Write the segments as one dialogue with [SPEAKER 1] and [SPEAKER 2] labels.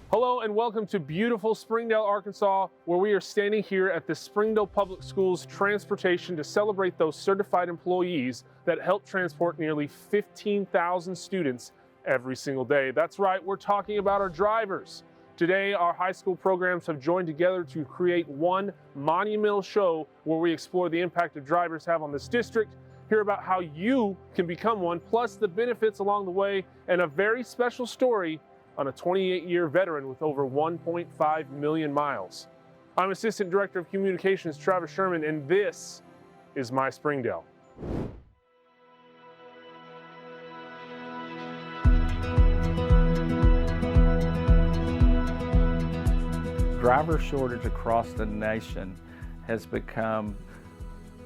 [SPEAKER 1] Hello and welcome to beautiful Springdale, Arkansas, where we are standing here at the Springdale Public Schools Transportation to celebrate those certified employees that help transport nearly 15,000 students every single day. That's right, we're talking about our drivers. Today, our high school programs have joined together to create one monumental show where we explore the impact that drivers have on this district, hear about how you can become one, plus the benefits along the way, and a very special story on a 28-year veteran with over 1.5 million miles. I'm Assistant Director of Communications Travis Sherman, and this is My Springdale.
[SPEAKER 2] Driver shortage across the nation has become,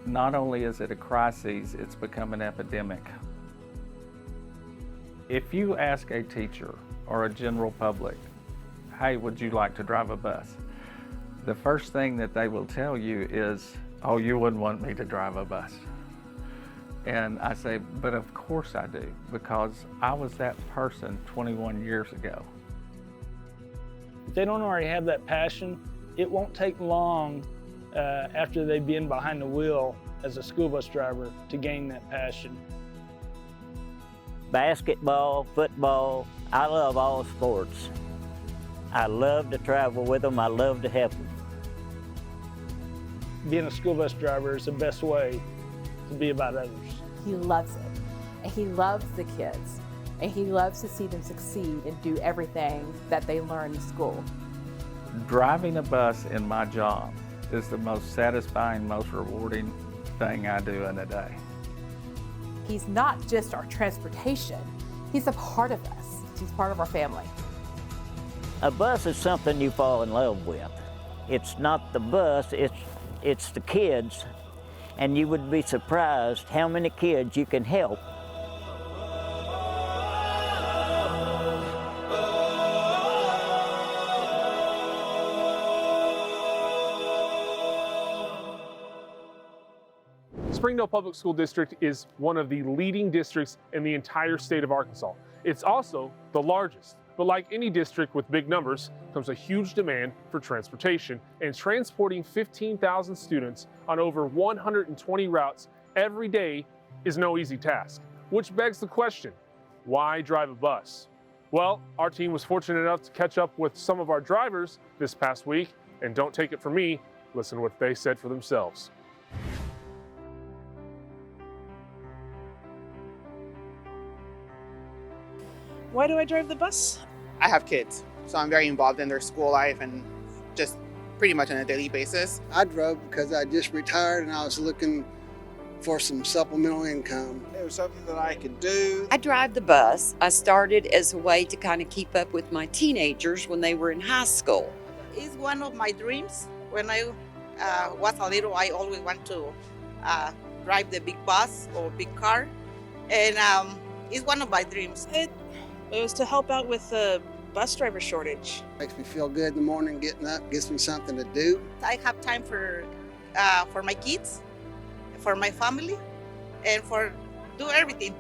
[SPEAKER 2] not only is it a crisis, it's become an epidemic. If you ask a teacher or a general public, hey, would you like to drive a bus? The first thing that they will tell you is, oh, you wouldn't want me to drive a bus. And I say, but of course I do, because I was that person 21 years ago.
[SPEAKER 3] If they don't already have that passion, it won't take long after they've been behind the wheel as a school bus driver to gain that passion.
[SPEAKER 4] Basketball, football, I love all sports. I love to travel with them, I love to help them.
[SPEAKER 3] Being a school bus driver is the best way to be about others.
[SPEAKER 5] He loves it, and he loves the kids, and he loves to see them succeed and do everything that they learn in school.
[SPEAKER 2] Driving a bus in my job is the most satisfying, most rewarding thing I do in a day.
[SPEAKER 5] He's not just our transportation, he's a part of us. He's part of our family.
[SPEAKER 4] A bus is something you fall in love with. It's not the bus, it's the kids, and you would be surprised how many kids you can help.
[SPEAKER 1] Springdale Public School District is one of the leading districts in the entire state of Arkansas. It's also the largest, but like any district with big numbers comes a huge demand for transportation, and transporting 15,000 students on over 120 routes every day is no easy task. Which begs the question, why drive a bus? Well, our team was fortunate enough to catch up with some of our drivers this past week, and don't take it from me, listen to what they said for themselves.
[SPEAKER 6] Why do I drive the bus?
[SPEAKER 7] I have kids, so I'm very involved in their school life and just pretty much on a daily basis.
[SPEAKER 8] I drove because I just retired and I was looking for some supplemental income.
[SPEAKER 7] It was something that I could do.
[SPEAKER 9] I drive the bus. I started as a way to kind of keep up with my teenagers when they were in high school.
[SPEAKER 10] It's one of my dreams. When I was a little, I always want to drive the big bus or big car, and it's one of my dreams.
[SPEAKER 6] It was to help out with the bus driver shortage.
[SPEAKER 8] Makes me feel good in the morning getting up, gives me something to do.
[SPEAKER 10] I have time for my kids, for my family, and for do everything.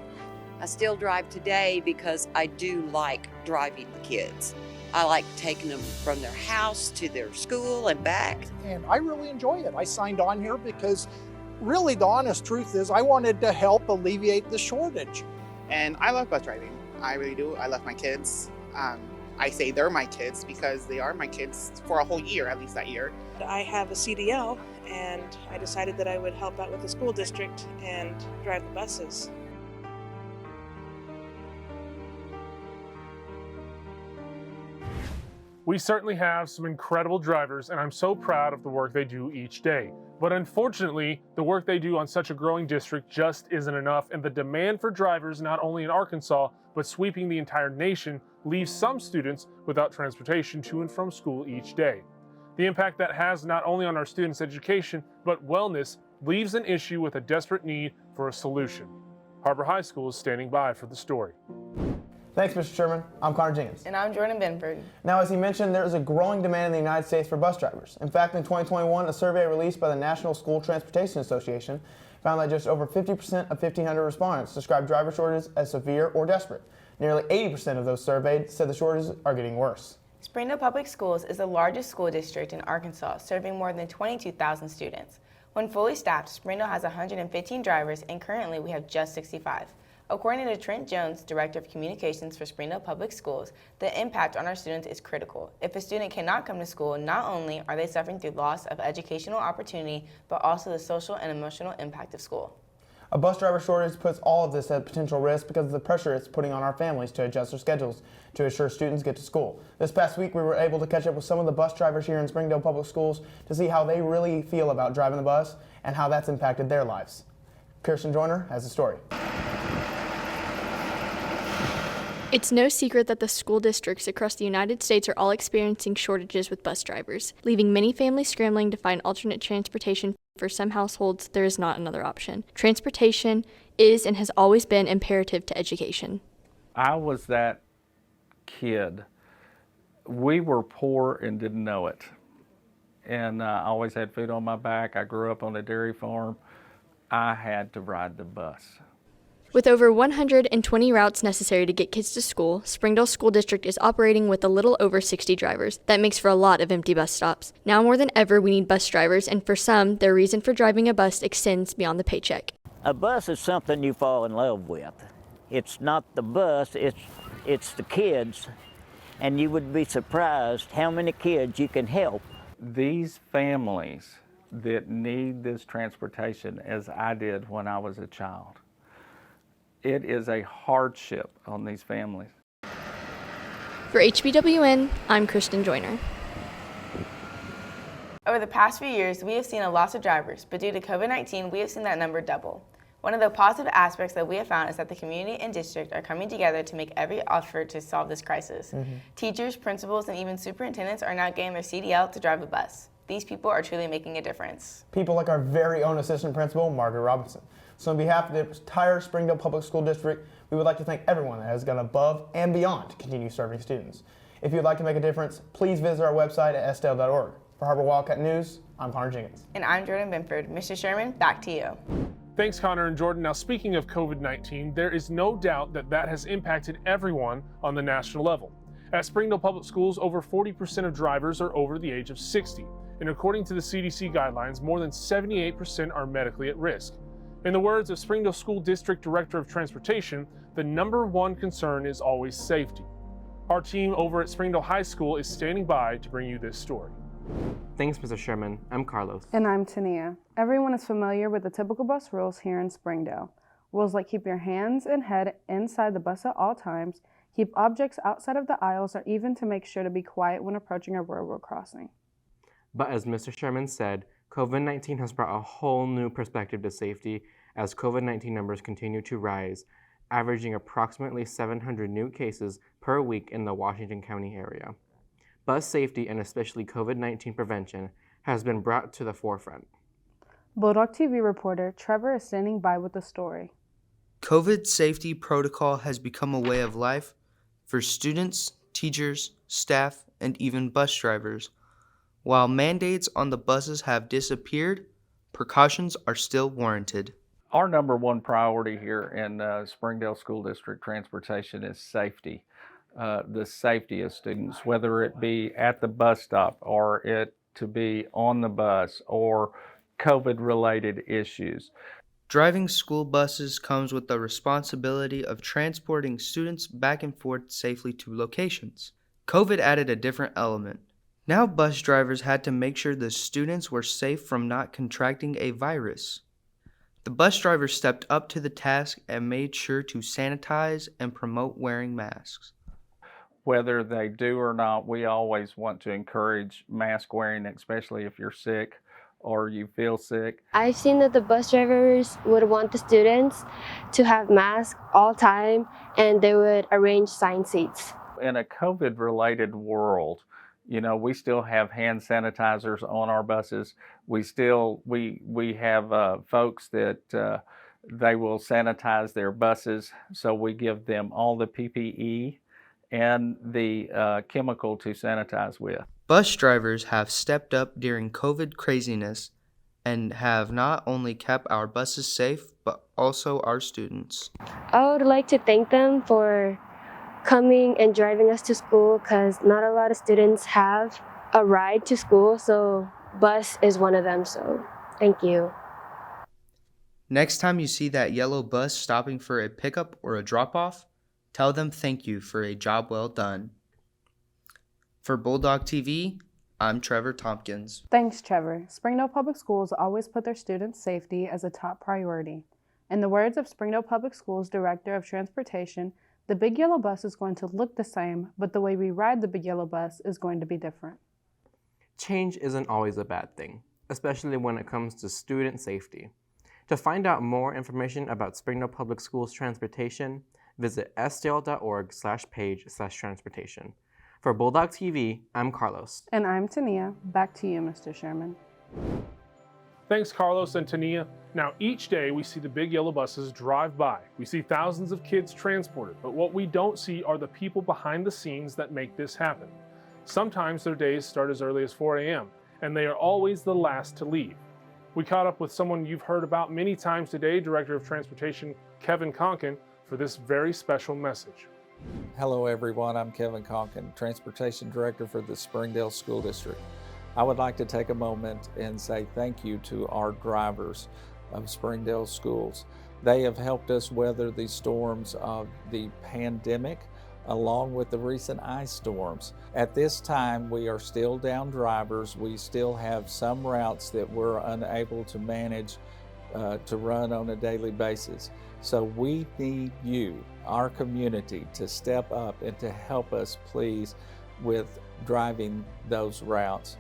[SPEAKER 9] I still drive today because I do like driving the kids. I like taking them from their house to their school and back.
[SPEAKER 11] And I really enjoy it. I signed on here because really the honest truth is I wanted to help alleviate the shortage.
[SPEAKER 7] And I love bus driving. I really do. I love my kids. I say they're my kids because they are my kids for a whole year, at least that year.
[SPEAKER 6] I have a CDL, and I decided that I would help out with the school district and drive the buses.
[SPEAKER 1] We certainly have some incredible drivers, and I'm so proud of the work they do each day. But unfortunately, the work they do on such a growing district just isn't enough, and the demand for drivers, not only in Arkansas, but sweeping the entire nation, leaves some students without transportation to and from school each day. The impact that has not only on our students' education, but wellness, leaves an issue with a desperate need for a solution. HAR-BER High School is standing by for the story.
[SPEAKER 12] Thanks, Mr. Sherman. I'm Connor Jenkins.
[SPEAKER 13] And I'm Jordan Benford.
[SPEAKER 12] Now, as he mentioned, there is a growing demand in the United States for bus drivers. In fact, in 2021, a survey released by the National School Transportation Association found that just over 50% of 1,500 respondents described driver shortages as severe or desperate. Nearly 80% of those surveyed said the shortages are getting worse.
[SPEAKER 13] Springdale Public Schools is the largest school district in Arkansas, serving more than 22,000 students. When fully staffed, Springdale has 115 drivers, and currently we have just 65. According to Trent Jones, Director of Communications for Springdale Public Schools, the impact on our students is critical. If a student cannot come to school, not only are they suffering through loss of educational opportunity, but also the social and emotional impact of school.
[SPEAKER 12] A bus driver shortage puts all of this at potential risk because of the pressure it's putting on our families to adjust their schedules to ensure students get to school. This past week, we were able to catch up with some of the bus drivers here in Springdale Public Schools to see how they really feel about driving the bus and how that's impacted their lives. Kirsten Joyner has the story.
[SPEAKER 14] It's no secret that the school districts across the United States are all experiencing shortages with bus drivers, leaving many families scrambling to find alternate transportation. For some households, there is not another option. Transportation is and has always been imperative to education.
[SPEAKER 2] I was that kid. We were poor and didn't know it. And I always had food on my back. I grew up on a dairy farm. I had to ride the bus.
[SPEAKER 14] With over 120 routes necessary to get kids to school, Springdale School District is operating with a little over 60 drivers. That makes for a lot of empty bus stops. Now more than ever, we need bus drivers, and for some, their reason for driving a bus extends beyond the paycheck.
[SPEAKER 4] A bus is something you fall in love with. It's not the bus, it's the kids, and you would be surprised how many kids you can help.
[SPEAKER 2] These families that need this transportation, as I did when I was a child, it is a hardship on these families.
[SPEAKER 14] For HBWN, I'm Kristen Joyner.
[SPEAKER 13] Over the past few years, we have seen a loss of drivers, but due to COVID-19, we have seen that number double. One of the positive aspects that we have found is that the community and district are coming together to make every effort to solve this crisis. Teachers, principals, and even superintendents are now getting their CDL to drive a bus. These people are truly making a difference.
[SPEAKER 12] People like our very own assistant principal, Margaret Robinson. So on behalf of the entire Springdale Public School District, we would like to thank everyone that has gone above and beyond to continue serving students. If you'd like to make a difference, please visit our website at sdale.org. For Har-BER Wildcat News, I'm Connor Jenkins.
[SPEAKER 13] And I'm Jordan Binford. Mr. Sherman, back to you.
[SPEAKER 1] Thanks, Connor and Jordan. Now, speaking of COVID-19, there is no doubt that has impacted everyone on the national level. At Springdale Public Schools, over 40% of drivers are over the age of 60. And according to the CDC guidelines, more than 78% are medically at risk. In the words of Springdale School District Director of Transportation, the number one concern is always safety. Our team over at Springdale High School is standing by to bring you this story.
[SPEAKER 15] Thanks, Mr. Sherman. I'm Carlos.
[SPEAKER 16] And I'm Tania. Everyone is familiar with the typical bus rules here in Springdale. Rules like keep your hands and head inside the bus at all times, keep objects outside of the aisles, or even to make sure to be quiet when approaching a railroad crossing.
[SPEAKER 15] But as Mr. Sherman said, COVID-19 has brought a whole new perspective to safety as COVID-19 numbers continue to rise, averaging approximately 700 new cases per week in the Washington County area. Bus safety and especially COVID-19 prevention has been brought to the forefront.
[SPEAKER 16] Bulldog TV reporter Trevor is standing by with the story.
[SPEAKER 17] COVID safety protocol has become a way of life for students, teachers, staff, and even bus drivers. While mandates on the buses have disappeared, precautions are still warranted.
[SPEAKER 2] Our number one priority here in Springdale School District Transportation is safety. The safety of students, whether it be at the bus stop or it to be on the bus or COVID-related issues.
[SPEAKER 17] Driving school buses comes with the responsibility of transporting students back and forth safely to locations. COVID added a different element. Now bus drivers had to make sure the students were safe from not contracting a virus. The bus drivers stepped up to the task and made sure to sanitize and promote wearing masks.
[SPEAKER 2] Whether they do or not, we always want to encourage mask wearing, especially if you're sick or you feel sick.
[SPEAKER 18] I've seen that the bus drivers would want the students to have masks all time, and they would arrange assigned seats.
[SPEAKER 2] In a COVID-related world, we still have hand sanitizers on our buses. We have folks that they will sanitize their buses, so we give them all the PPE and the chemical to sanitize with.
[SPEAKER 17] Bus drivers have stepped up during COVID craziness and have not only kept our buses safe, but also our students.
[SPEAKER 18] I would like to thank them for coming and driving us to school because not a lot of students have a ride to school, so bus is one of them, so thank you.
[SPEAKER 17] Next time you see that yellow bus stopping for a pickup or a drop-off, tell them thank you for a job well done. For Bulldog TV, I'm Trevor Tompkins.
[SPEAKER 16] Thanks, Trevor. Springdale Public Schools always put their students' safety as a top priority. In the words of Springdale Public Schools Director of Transportation, the big yellow bus is going to look the same, but the way we ride the big yellow bus is going to be different.
[SPEAKER 15] Change isn't always a bad thing, especially when it comes to student safety. To find out more information about Springdale Public Schools transportation, visit sdl.org/page/transportation. For Bulldog TV, I'm Carlos.
[SPEAKER 16] And I'm Tania. Back to you, Mr. Sherman.
[SPEAKER 1] Thanks, Carlos and Tania. Now, each day we see the big yellow buses drive by. We see thousands of kids transported, but what we don't see are the people behind the scenes that make this happen. Sometimes their days start as early as 4 a.m., and they are always the last to leave. We caught up with someone you've heard about many times today, Director of Transportation Kevin Conkin, for this very special message.
[SPEAKER 2] Hello everyone, I'm Kevin Conkin, Transportation Director for the Springdale School District. I would like to take a moment and say thank you to our drivers of Springdale schools. They have helped us weather the storms of the pandemic along with the recent ice storms. At this time, we are still down drivers. We still have some routes that we're unable to manage to run on a daily basis. So we need you, our community, to step up and to help us, please, with driving those routes.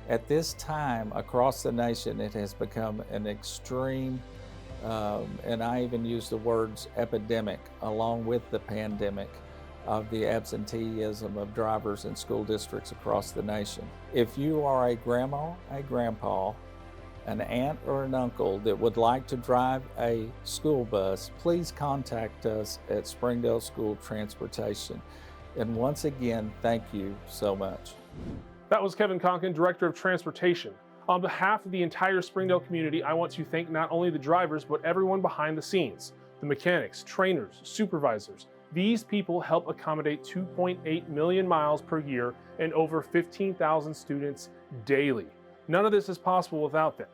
[SPEAKER 2] At this time, across the nation, it has become an extreme, and I even use the words epidemic, along with the pandemic, of the absenteeism of drivers in school districts across the nation. If you are a grandma, a grandpa, an aunt or an uncle that would like to drive a school bus, please contact us at Springdale School Transportation. And once again, thank you so much.
[SPEAKER 1] That was Kevin Conkin, Director of Transportation. On behalf of the entire Springdale community, I want to thank not only the drivers, but everyone behind the scenes, the mechanics, trainers, supervisors. These people help accommodate 2.8 million miles per year and over 15,000 students daily. None of this is possible without them.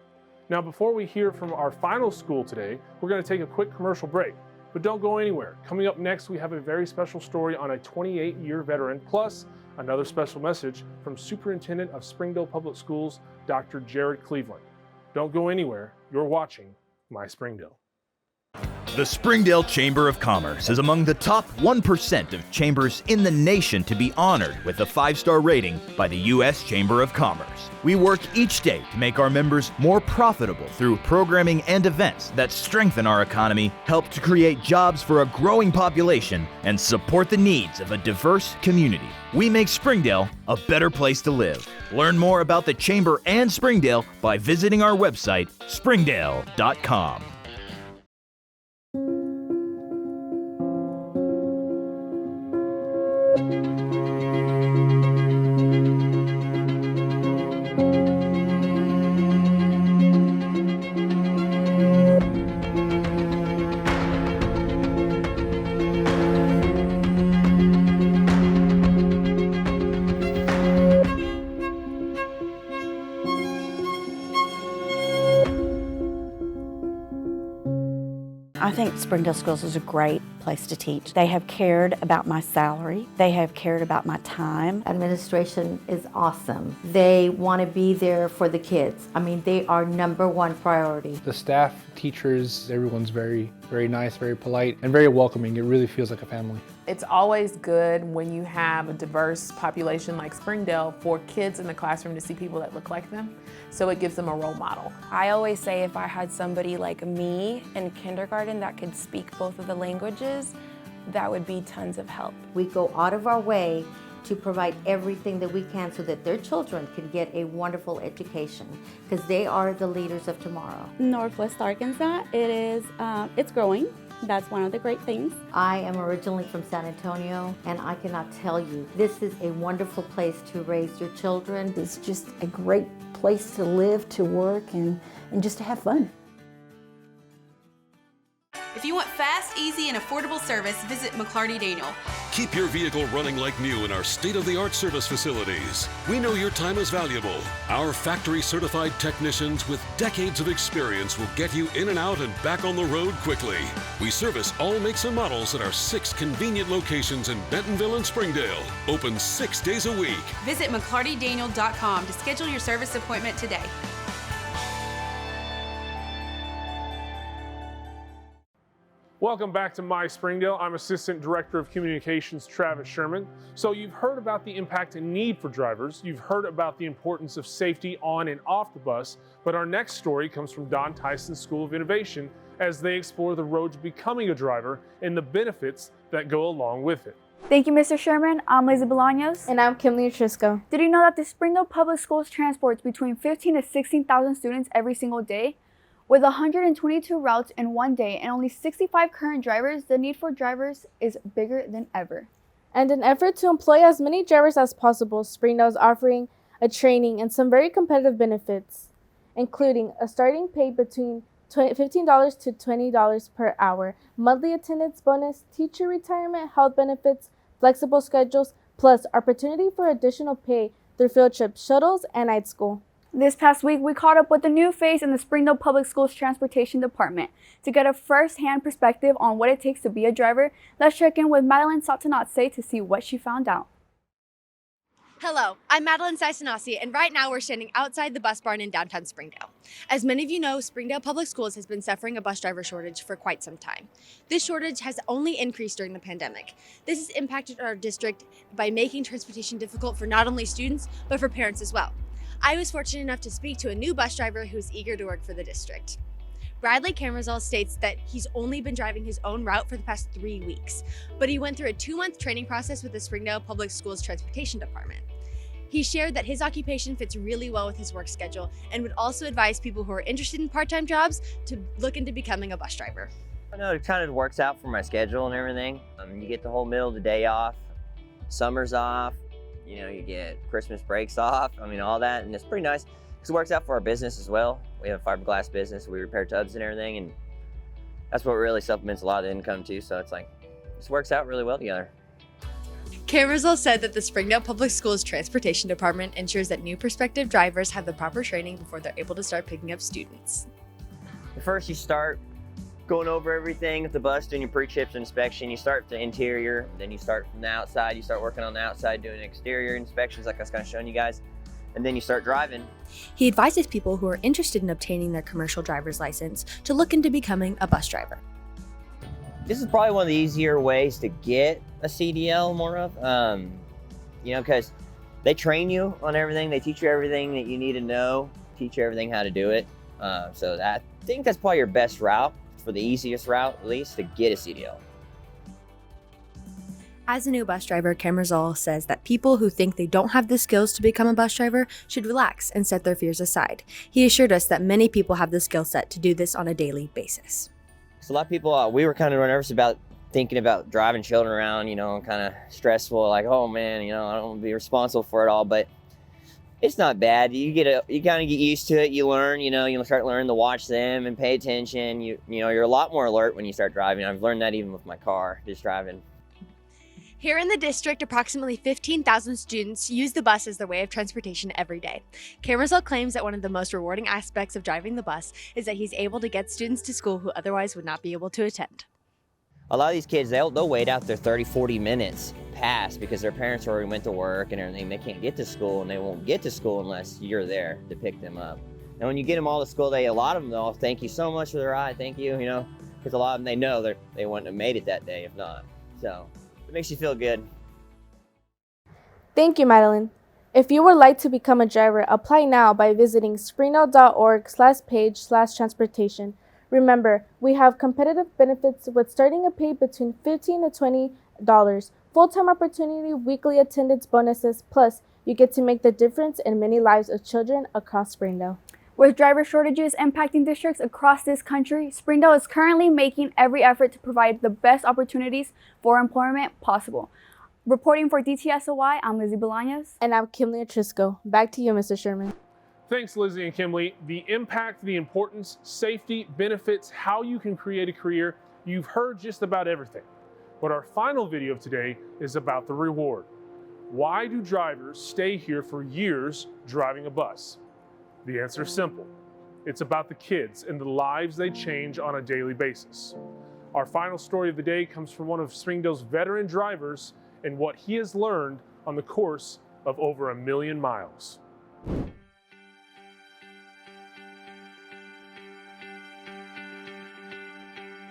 [SPEAKER 1] Now, before we hear from our final school today, we're going to take a quick commercial break. But don't go anywhere. Coming up next, we have a very special story on a 28-year veteran, plus another special message from Superintendent of Springdale Public Schools, Dr. Jared Cleveland. Don't go anywhere. You're watching My Springdale.
[SPEAKER 19] The Springdale Chamber of Commerce is among the top 1% of chambers in the nation to be honored with a 5-star rating by the U.S. Chamber of Commerce. We work each day to make our members more profitable through programming and events that strengthen our economy, help to create jobs for a growing population, and support the needs of a diverse community. We make Springdale a better place to live. Learn more about the Chamber and Springdale by visiting our website, springdale.com.
[SPEAKER 20] I think Springdale Schools is a great place to teach. They have cared about my salary. They have cared about my time.
[SPEAKER 21] Administration is awesome. They want to be there for the kids. I mean, they are #1 priority.
[SPEAKER 22] The staff, teachers, everyone's very nice, very polite, and very welcoming. It really feels like a family.
[SPEAKER 23] It's always good when you have a diverse population like Springdale for kids in the classroom to see people that look like them, so it gives them a role model.
[SPEAKER 24] I always say if I had somebody like me in kindergarten that could speak both of the languages, that would be tons of help.
[SPEAKER 21] We go out of our way to provide everything that we can so that their children can get a wonderful education, because they are the leaders of tomorrow.
[SPEAKER 25] Northwest Arkansas, it's growing. That's one of the great things.
[SPEAKER 21] I am originally from San Antonio, and I cannot tell you, this is a wonderful place to raise your children.
[SPEAKER 26] It's just a great place to live, to work, and just to have fun.
[SPEAKER 3] If you want fast, easy, and affordable service, visit McClarty Daniel.
[SPEAKER 5] Keep your vehicle running like new in our state-of-the-art service facilities. We know your time is valuable. Our factory-certified technicians with decades of experience will get you in and out and back on the road quickly. We service all makes and models at our 6 convenient locations in Bentonville and Springdale. Open 6 days a week.
[SPEAKER 3] Visit McClartyDaniel.com to schedule your service appointment today.
[SPEAKER 1] Welcome back to My Springdale. I'm Assistant Director of Communications Travis Sherman. So you've heard about the impact and need for drivers. You've heard about the importance of safety on and off the bus. But our next story comes from Don Tyson School of Innovation as they explore the road to becoming a driver and the benefits that go along with it.
[SPEAKER 8] Thank you, Mr. Sherman. I'm Lizzie Bolaños.
[SPEAKER 9] And I'm Kimberly Trisco.
[SPEAKER 8] Did you know that the Springdale Public Schools transports between 15,000 to 16,000 students every single day? With 122 routes in one day and only 65 current drivers, the need for drivers is bigger than ever.
[SPEAKER 9] And in an effort to employ as many drivers as possible, Springdale is offering a training and some very competitive benefits, including a starting pay between $15 to $20 per hour, monthly attendance bonus, teacher retirement, health benefits, flexible schedules, plus opportunity for additional pay through field trips, shuttles, and night school.
[SPEAKER 8] This past week, we caught up with a new face in the Springdale Public Schools Transportation Department. To get a first-hand perspective on what it takes to be a driver, let's check in with Madeline Satanatse to see what she found out.
[SPEAKER 10] Hello, I'm Madeline Satanatse, and right now we're standing outside the bus barn in downtown Springdale. As many of you know, Springdale Public Schools has been suffering a bus driver shortage for quite some time. This shortage has only increased during the pandemic. This has impacted our district by making transportation difficult for not only students, but for parents as well. I was fortunate enough to speak to a new bus driver who's eager to work for the district. Bradley Camerzal states that he's only been driving his own route for the past 3 weeks, but he went through a 2-month training process with the Springdale Public Schools Transportation Department. He shared that his occupation fits really well with his work schedule and would also advise people who are interested in part-time jobs to look into becoming a bus driver.
[SPEAKER 11] I know it kind of works out for my schedule and everything. You get the whole middle of the day off, summer's off, you get Christmas breaks off, all that, and it's pretty nice because it works out for our business as well. We have a fiberglass business, we repair tubs and everything, and that's what really supplements a lot of the income too, so it's like, this works out really well together.
[SPEAKER 10] Camerzal said that the Springdale Public Schools Transportation Department ensures that new prospective drivers have the proper training before they're able to start picking up students.
[SPEAKER 11] First you start going over everything with the bus, doing your pre-trips inspection. You start the interior, then you start from the outside. You start working on the outside, doing exterior inspections like I was kind of showing you guys, and then you start driving.
[SPEAKER 10] He advises people who are interested in obtaining their commercial driver's license to look into becoming a bus driver.
[SPEAKER 11] This is probably one of the easier ways to get a CDL more of, because they train you on everything. They teach you everything that you need to know, teach you everything how to do it. So I think that's probably your best route, for the easiest route at least, to get a CDL.
[SPEAKER 10] As a new bus driver, Camerzal says that people who think they don't have the skills to become a bus driver should relax and set their fears aside. He assured us that many people have the skill set to do this on a daily basis.
[SPEAKER 11] So a lot of people, we were kind of nervous about thinking about driving children around, kind of stressful, like, oh man, I don't want to be responsible for it all, but it's not bad. You kind of get used to it. You learn, you start learning to watch them and pay attention. You're a lot more alert when you start driving. I've learned that even with my car, just driving.
[SPEAKER 10] Here in the district, approximately 15,000 students use the bus as their way of transportation every day. Camerzal claims that one of the most rewarding aspects of driving the bus is that he's able to get students to school who otherwise would not be able to attend.
[SPEAKER 11] A lot of these kids, they'll wait out their 30, 40 minutes past because their parents already went to work and everything. They can't get to school, and they won't get to school unless you're there to pick them up. And when you get them all to school, a lot of them, they'll thank you so much for the ride, thank you, because a lot of them, they know they wouldn't have made it that day if not. So it makes you feel good.
[SPEAKER 9] Thank you, Madeline. If you would like to become a driver, apply now by visiting springdale.org/page/transportation. Remember, we have competitive benefits with starting a pay between $15 to $20, full-time opportunity, weekly attendance bonuses, plus you get to make the difference in many lives of children across Springdale.
[SPEAKER 8] With driver shortages impacting districts across this country, Springdale is currently making every effort to provide the best opportunities for employment possible. Reporting for DTSOY, I'm Lizzie Bolaños.
[SPEAKER 9] And I'm Kimberly Trisco. Back to you, Mr. Sherman.
[SPEAKER 1] Thanks, Lizzie and Kimberly. The impact, the importance, safety, benefits, how you can create a career, you've heard just about everything. But our final video of today is about the reward. Why do drivers stay here for years driving a bus? The answer is simple. It's about the kids and the lives they change on a daily basis. Our final story of the day comes from one of Springdale's veteran drivers and what he has learned on the course of over 1 million miles.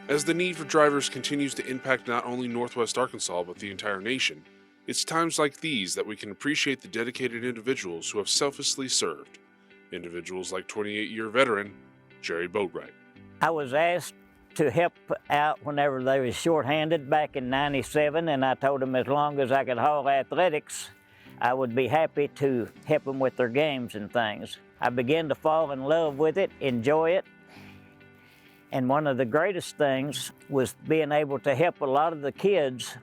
[SPEAKER 4] As the need for drivers continues to impact not only Northwest Arkansas, but the entire nation, it's times like these that we can appreciate the dedicated individuals who have selflessly served. Individuals like 28-year veteran Jerry Boatwright.
[SPEAKER 6] I was asked to help out whenever they were shorthanded back in '97, and I told them as long as I could haul athletics, I would be happy to help them with their games and things. I began to fall in love with it, enjoy it, and one of the greatest things was being able to help a lot of the kids.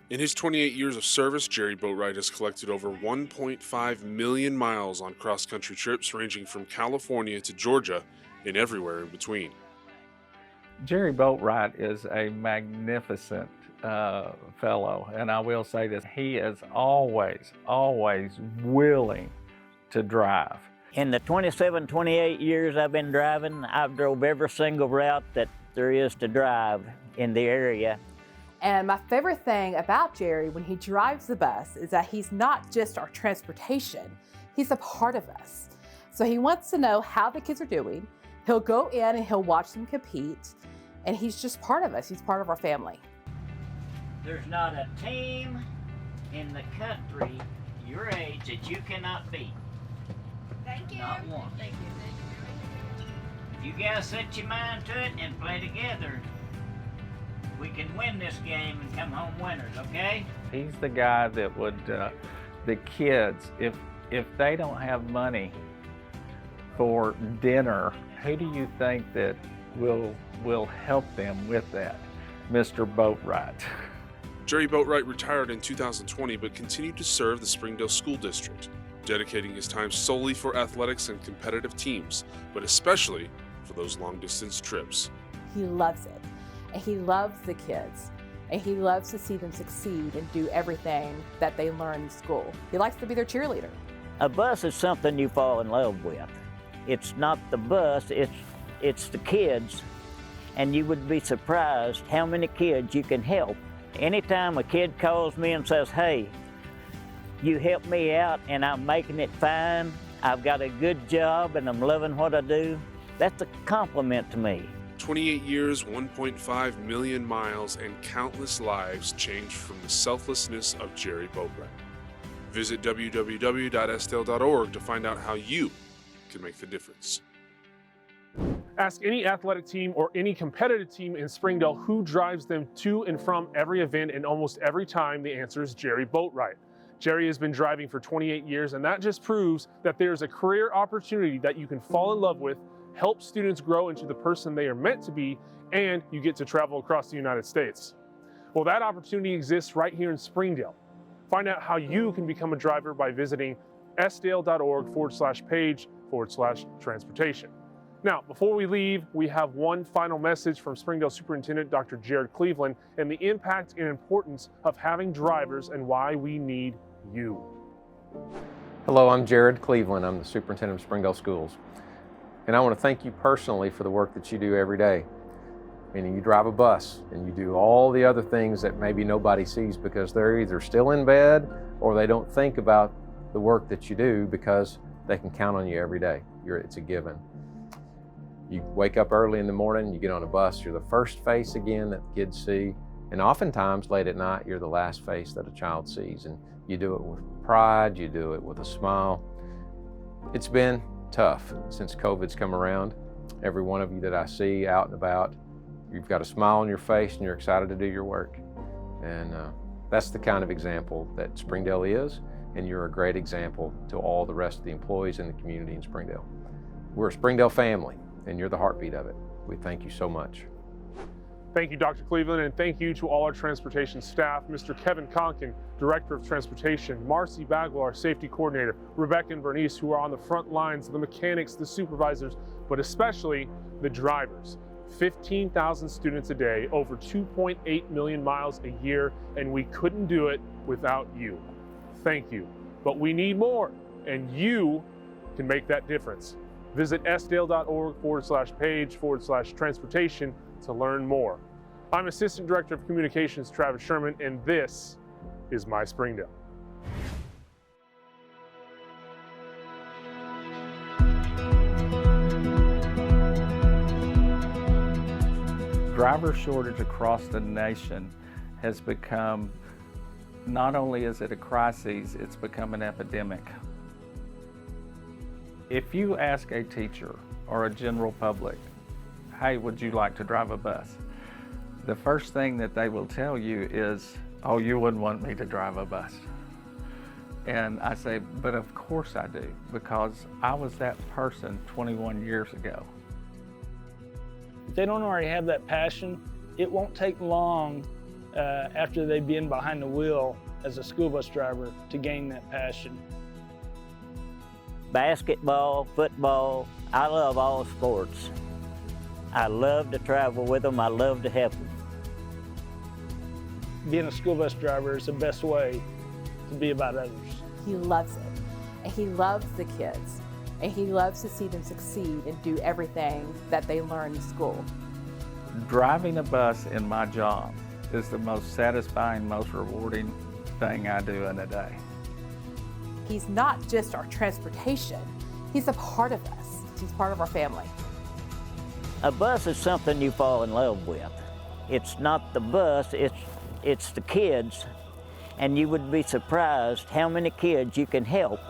[SPEAKER 4] In his 28 years of service, Jerry Boatwright has collected over 1.5 million miles on cross-country trips ranging from California to Georgia and everywhere in between.
[SPEAKER 2] Jerry Boatwright is a magnificent fellow, and I will say this, he is always willing to drive.
[SPEAKER 6] In the 27, 28 years I've been driving, I've drove every single route that there is to drive in the area.
[SPEAKER 7] And my favorite thing about Jerry when he drives the bus is that he's not just our transportation, he's a part of us. So he wants to know how the kids are doing. He'll go in and he'll watch them compete, and he's just part of us. He's part of our family.
[SPEAKER 6] There's not a team in the country your age that you cannot beat.
[SPEAKER 10] Thank you.
[SPEAKER 6] Not one.
[SPEAKER 10] Thank you.
[SPEAKER 6] If you guys set your mind to it and play together, we can win this game and come home winners, okay?
[SPEAKER 2] He's the guy that would, the kids, if they don't have money for dinner, who do you think that will help them with that? Mr. Boatwright.
[SPEAKER 4] Jerry Boatwright retired in 2020 but continued to serve the Springdale School District, dedicating his time solely for athletics and competitive teams, but especially for those long-distance trips.
[SPEAKER 7] He loves it, and he loves the kids, and he loves to see them succeed and do everything that they learn in school. He likes to be their cheerleader.
[SPEAKER 6] A bus is something you fall in love with. It's not the bus, it's the kids, and you would be surprised how many kids you can help. Anytime a kid calls me and says, hey, you helped me out and I'm making it fine, I've got a good job and I'm loving what I do, that's a compliment to me.
[SPEAKER 4] 28 years, 1.5 million miles, and countless lives changed from the selflessness of Jerry Boatwright. Visit www.sdale.org to find out how you can make the difference.
[SPEAKER 1] Ask any athletic team or any competitive team in Springdale who drives them to and from every event, and almost every time the answer is Jerry Boatwright. Jerry has been driving for 28 years, and that just proves that there's a career opportunity that you can fall in love with, help students grow into the person they are meant to be, and you get to travel across the United States. Well, that opportunity exists right here in Springdale. Find out how you can become a driver by visiting sdale.org/page/transportation. Now, before we leave, we have one final message from Springdale Superintendent Dr. Jared Cleveland and the impact and importance of having drivers and why we need you.
[SPEAKER 12] Hello, I'm Jared Cleveland. I'm the Superintendent of Springdale Schools. And I want to thank you personally for the work that you do every day. Meaning you drive a bus and you do all the other things that maybe nobody sees because they're either still in bed or they don't think about the work that you do because they can count on you every day. It's a given. You wake up early in the morning, you get on a bus, you're the first face again that kids see, and oftentimes late at night you're the last face that a child sees, and you do it with pride, you do it with a smile. It's been tough since COVID's come around. Every one of you that I see out and about, you've got a smile on your face and you're excited to do your work. And that's the kind of example that Springdale is, and you're a great example to all the rest of the employees in the community in Springdale. We're a Springdale family, and you're the heartbeat of it. We thank you so much.
[SPEAKER 1] Thank you, Dr. Cleveland, and thank you to all our transportation staff, Mr. Kevin Conkin, Director of Transportation, Marcy Bagwell, our Safety Coordinator, Rebecca and Bernice, who are on the front lines, the mechanics, the supervisors, but especially the drivers. 15,000 students a day, over 2.8 million miles a year, and we couldn't do it without you. Thank you. But we need more, and you can make that difference. Visit sdale.org/page/transportation to learn more. I'm Assistant Director of Communications Travis Sherman, and this is My Springdale.
[SPEAKER 2] Driver shortage across the nation has become, not only is it a crisis, it's become an epidemic. If you ask a teacher or a general public, hey, would you like to drive a bus? The first thing that they will tell you is, oh, you wouldn't want me to drive a bus. And I say, but of course I do, because I was that person 21 years ago.
[SPEAKER 13] If they don't already have that passion, it won't take long after they've been behind the wheel as a school bus driver to gain that passion.
[SPEAKER 6] Basketball, football, I love all sports. I love to travel with them, I love to help them.
[SPEAKER 13] Being a school bus driver is the best way to be about others.
[SPEAKER 7] He loves it, and he loves the kids, and he loves to see them succeed and do everything that they learn in school.
[SPEAKER 2] Driving a bus in my job is the most satisfying, most rewarding thing I do in a day.
[SPEAKER 7] He's not just our transportation, he's a part of us. He's part of our family.
[SPEAKER 6] A bus is something you fall in love with. It's not the bus, it's the kids, and you would be surprised how many kids you can help